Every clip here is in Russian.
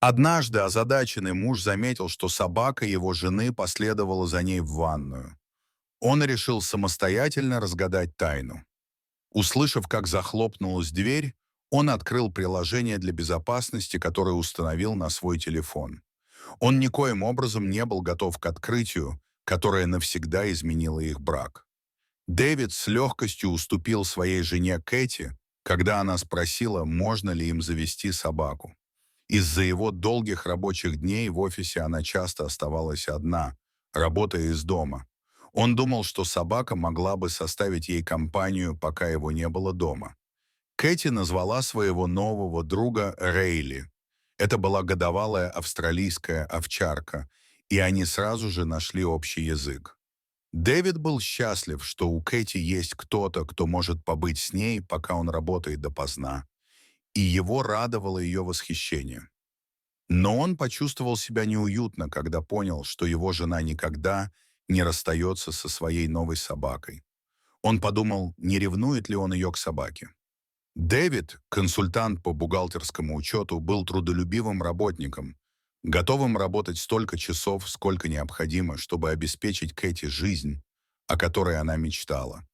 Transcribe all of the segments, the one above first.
Однажды озадаченный муж заметил, что собака его жены последовала за ней в ванную. Он решил самостоятельно разгадать тайну. Услышав, как захлопнулась дверь, он открыл приложение для безопасности, которое установил на свой телефон. Он никоим образом не был готов к открытию, которое навсегда изменило их брак. Дэвид с легкостью уступил своей жене Кэти, когда она спросила, можно ли им завести собаку. Из-за его долгих рабочих дней в офисе она часто оставалась одна, работая из дома. Он думал, что собака могла бы составить ей компанию, пока его не было дома. Кэти назвала своего нового друга Рейли. Это была годовалая австралийская овчарка, и они сразу же нашли общий язык. Дэвид был счастлив, что у Кэти есть кто-то, кто может побыть с ней, пока он работает допоздна, и его радовало ее восхищение. Но он почувствовал себя неуютно, когда понял, что его жена никогда не расстается со своей новой собакой. Он подумал, не ревнует ли он ее к собаке. Дэвид, консультант по бухгалтерскому учету, был трудолюбивым работником, готовым работать столько часов, сколько необходимо, чтобы обеспечить Кэти жизнь, о которой она мечтала.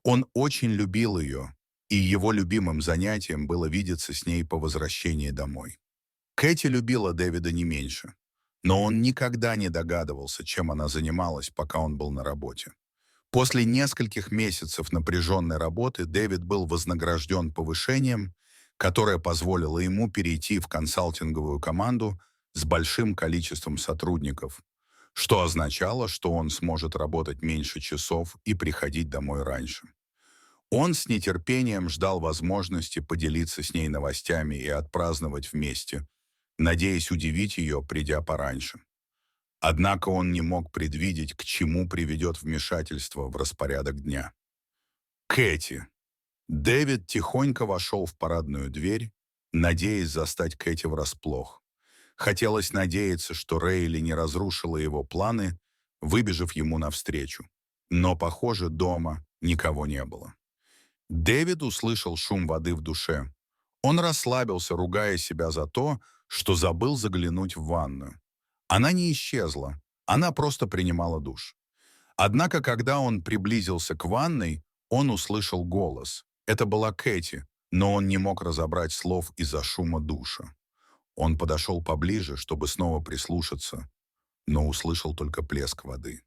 Он очень любил ее, и его любимым занятием было видеться с ней по возвращении домой. Кэти любила Дэвида не меньше, но он никогда не догадывался, чем она занималась, пока он был на работе. После нескольких месяцев напряженной работы Дэвид был вознагражден повышением, которое позволило ему перейти в консалтинговую команду с большим количеством сотрудников, что означало, что он сможет работать меньше часов и приходить домой раньше. Он с нетерпением ждал возможности поделиться с ней новостями и отпраздновать вместе, надеясь удивить ее, придя пораньше. Однако он не мог предвидеть, к чему приведет вмешательство в распорядок дня. Кэти. Дэвид тихонько вошел в парадную дверь, надеясь застать Кэти врасплох. Хотелось надеяться, что Рейли не разрушила его планы, выбежав ему навстречу. Но, похоже, дома никого не было. Дэвид услышал шум воды в душе. Он расслабился, ругая себя за то, что забыл заглянуть в ванную. Она не исчезла, она просто принимала душ. Однако, когда он приблизился к ванной, он услышал голос. Это была Кэти, но он не мог разобрать слов из-за шума душа. Он подошел поближе, чтобы снова прислушаться, но услышал только плеск воды.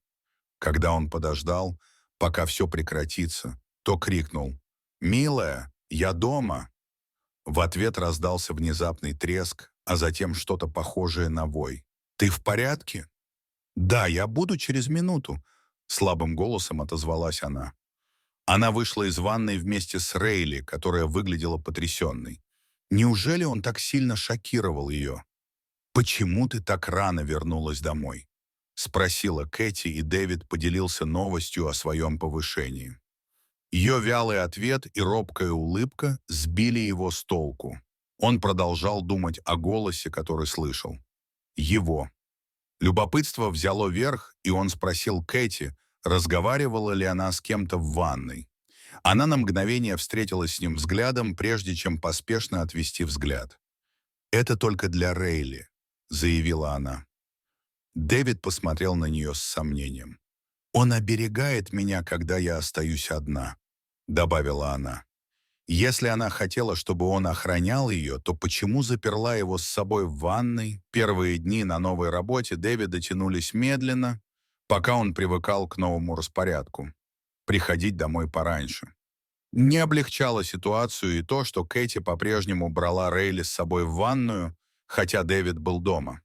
Когда он подождал, пока все прекратится, то крикнул: «Милая, я дома!» В ответ раздался внезапный треск, а затем что-то похожее на вой. «Ты в порядке?» «Да, я буду через минуту», — слабым голосом отозвалась она. Она вышла из ванной вместе с Рейли, которая выглядела потрясенной. Неужели он так сильно шокировал ее? «Почему ты так рано вернулась домой?» — спросила Кэти, и Дэвид поделился новостью о своем повышении. Ее вялый ответ и робкая улыбка сбили его с толку. Он продолжал думать о голосе, который слышал. Его. Любопытство взяло верх, и он спросил Кэти, разговаривала ли она с кем-то в ванной. Она на мгновение встретилась с ним взглядом, прежде чем поспешно отвести взгляд. «Это только для Рейли», — заявила она. Дэвид посмотрел на нее с сомнением. «Он оберегает меня, когда я остаюсь одна», — добавила она. Если она хотела, чтобы он охранял ее, то почему заперла его с собой в ванной? Первые дни на новой работе Дэвида тянулись медленно, пока он привыкал к новому распорядку — приходить домой пораньше. Не облегчало ситуацию и то, что Кэти по-прежнему брала Рейли с собой в ванную, хотя Дэвид был дома.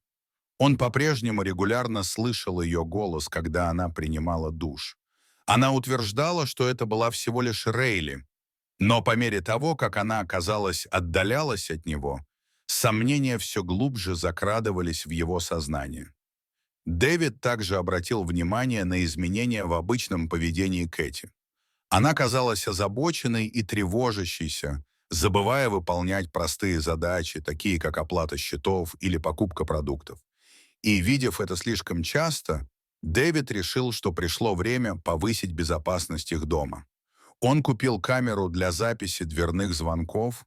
Он по-прежнему регулярно слышал ее голос, когда она принимала душ. Она утверждала, что это была всего лишь Рейли, но по мере того, как она, казалось, отдалялась от него, сомнения все глубже закрадывались в его сознание. Дэвид также обратил внимание на изменения в обычном поведении Кэти. Она казалась озабоченной и тревожащейся, забывая выполнять простые задачи, такие как оплата счетов или покупка продуктов. И, видев это слишком часто, Дэвид решил, что пришло время повысить безопасность их дома. Он купил камеру для записи дверных звонков,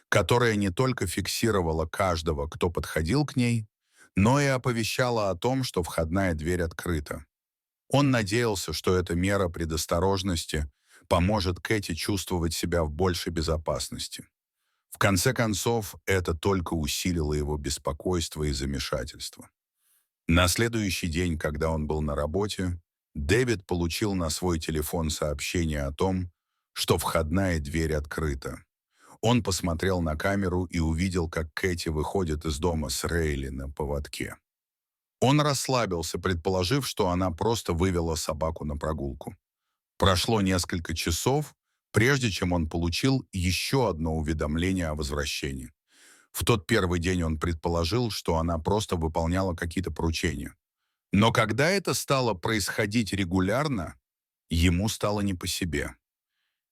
которая не только фиксировала каждого, кто подходил к ней, но и оповещала о том, что входная дверь открыта. Он надеялся, что эта мера предосторожности поможет Кэти чувствовать себя в большей безопасности. В конце концов, это только усилило его беспокойство и замешательство. На следующий день, когда он был на работе, Дэвид получил на свой телефон сообщение о том, что входная дверь открыта. Он посмотрел на камеру и увидел, как Кэти выходит из дома с Рейли на поводке. Он расслабился, предположив, что она просто вывела собаку на прогулку. Прошло несколько часов, прежде чем он получил еще одно уведомление о возвращении. В тот первый день он предположил, что она просто выполняла какие-то поручения. Но когда это стало происходить регулярно, ему стало не по себе.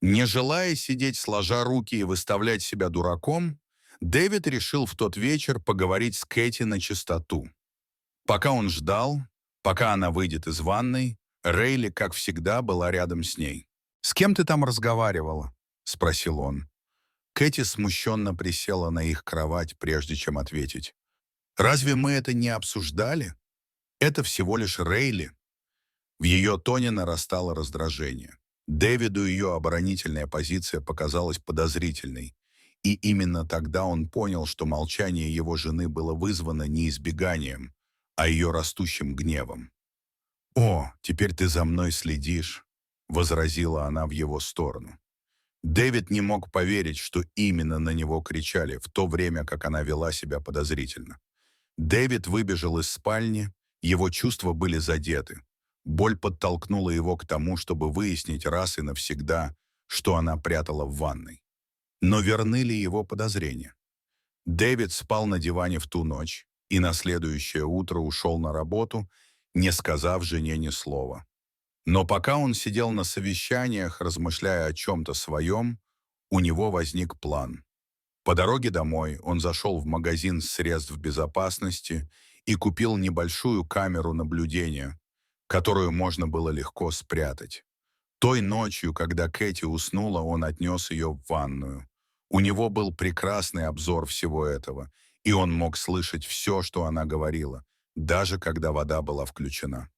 Не желая сидеть сложа руки и выставлять себя дураком, Дэвид решил в тот вечер поговорить с Кэти на чистоту. Пока он ждал, пока она выйдет из ванной, Рейли, как всегда, была рядом с ней. «С кем ты там разговаривала?» — спросил он. Кэти смущенно присела на их кровать, прежде чем ответить. «Разве мы это не обсуждали? Это всего лишь Рейли». В ее тоне нарастало раздражение. Дэвиду ее оборонительная позиция показалась подозрительной, и именно тогда он понял, что молчание его жены было вызвано не избеганием, а ее растущим гневом. «О, теперь ты за мной следишь», — возразила она в его сторону. Дэвид не мог поверить, что именно на него кричали, в то время как она вела себя подозрительно. Дэвид выбежал из спальни, его чувства были задеты. Боль подтолкнула его к тому, чтобы выяснить раз и навсегда, что она прятала в ванной. Но верны ли его подозрения? Дэвид спал на диване в ту ночь и на следующее утро ушел на работу, не сказав жене ни слова. Но пока он сидел на совещаниях, размышляя о чем-то своем, у него возник план. По дороге домой он зашел в магазин средств безопасности и купил небольшую камеру наблюдения, которую можно было легко спрятать. Той ночью, когда Кэти уснула, он отнес ее в ванную. У него был прекрасный обзор всего этого, и он мог слышать все, что она говорила, даже когда вода была включена.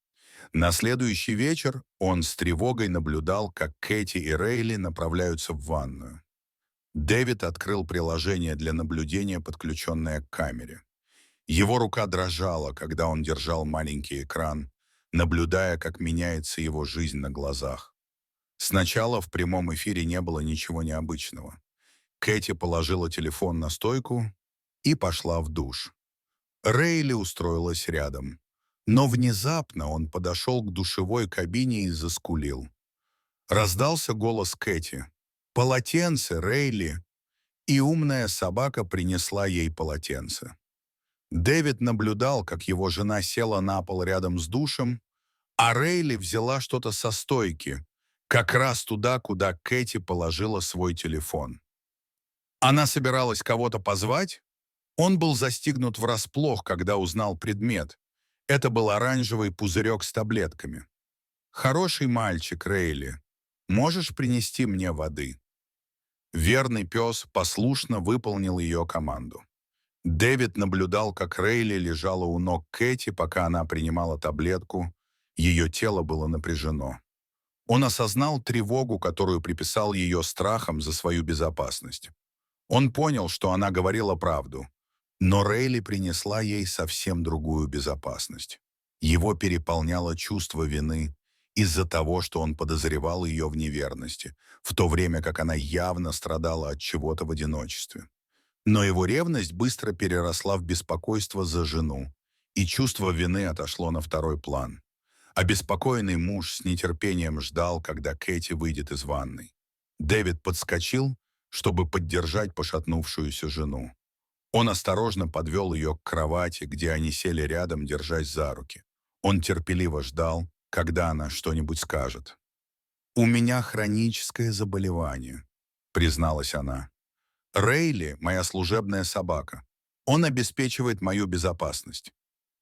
На следующий вечер он с тревогой наблюдал, как Кэти и Рейли направляются в ванную. Дэвид открыл приложение для наблюдения, подключенное к камере. Его рука дрожала, когда он держал маленький экран, наблюдая, как меняется его жизнь на глазах. Сначала в прямом эфире не было ничего необычного. Кэти положила телефон на стойку и пошла в душ. Рейли устроилась рядом. Но внезапно он подошел к душевой кабине и заскулил. Раздался голос Кэти. «Полотенце, Рейли!» И умная собака принесла ей полотенце. Дэвид наблюдал, как его жена села на пол рядом с душем, а Рейли взяла что-то со стойки, как раз туда, куда Кэти положила свой телефон. Она собиралась кого-то позвать? Он был застигнут врасплох, когда узнал предмет. Это был оранжевый пузырек с таблетками. «Хороший мальчик, Рейли. Можешь принести мне воды?» Верный пес послушно выполнил ее команду. Дэвид наблюдал, как Рейли лежала у ног Кэти, пока она принимала таблетку. Ее тело было напряжено. Он осознал тревогу, которую приписал ее страхам за свою безопасность. Он понял, что она говорила правду. Но Рейли принесла ей совсем другую безопасность. Его переполняло чувство вины из-за того, что он подозревал ее в неверности, в то время как она явно страдала от чего-то в одиночестве. Но его ревность быстро переросла в беспокойство за жену, и чувство вины отошло на второй план. Обеспокоенный муж с нетерпением ждал, когда Кэти выйдет из ванной. Дэвид подскочил, чтобы поддержать пошатнувшуюся жену. Он осторожно подвел ее к кровати, где они сели рядом, держась за руки. Он терпеливо ждал, когда она что-нибудь скажет. «У меня хроническое заболевание», — призналась она. «Рейли — моя служебная собака. Он обеспечивает мою безопасность.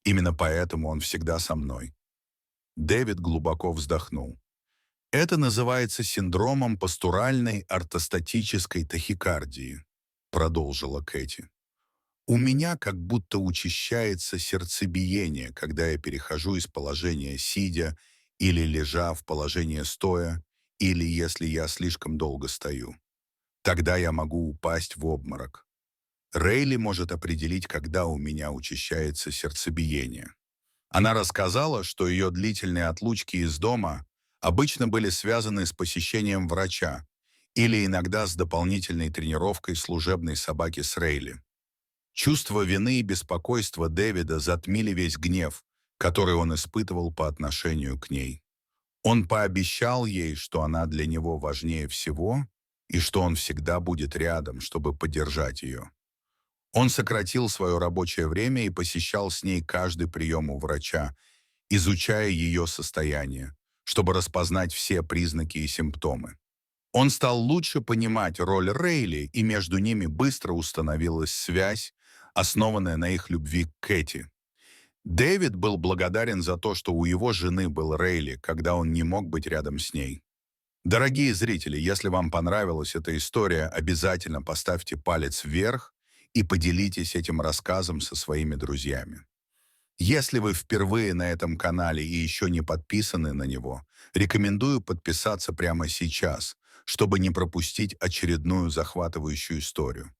Именно поэтому он всегда со мной». Дэвид глубоко вздохнул. Это называется синдромом постуральной ортостатической тахикардии. продолжила Кэти. У меня как будто учащается сердцебиение, когда я перехожу из положения сидя или лежа в положение стоя, или если я слишком долго стою. Тогда я могу упасть в обморок. Рейли может определить, когда у меня учащается сердцебиение. Она рассказала, что ее длительные отлучки из дома обычно были связаны с посещением врача или иногда с дополнительной тренировкой служебной собаки с Рейли. Чувство вины и беспокойства Дэвида затмили весь гнев, который он испытывал по отношению к ней. Он пообещал ей, что она для него важнее всего и что он всегда будет рядом, чтобы поддержать ее. Он сократил свое рабочее время и посещал с ней каждый прием у врача, изучая ее состояние, чтобы распознать все признаки и симптомы. Он стал лучше понимать роль Рейли, и между ними быстро установилась связь, основанная на их любви к Кэти. Дэвид был благодарен за то, что у его жены был Рейли, когда он не мог быть рядом с ней. Дорогие зрители, если вам понравилась эта история, обязательно поставьте палец вверх и поделитесь этим рассказом со своими друзьями. Если вы впервые на этом канале и еще не подписаны на него, рекомендую подписаться прямо сейчас, чтобы не пропустить очередную захватывающую историю.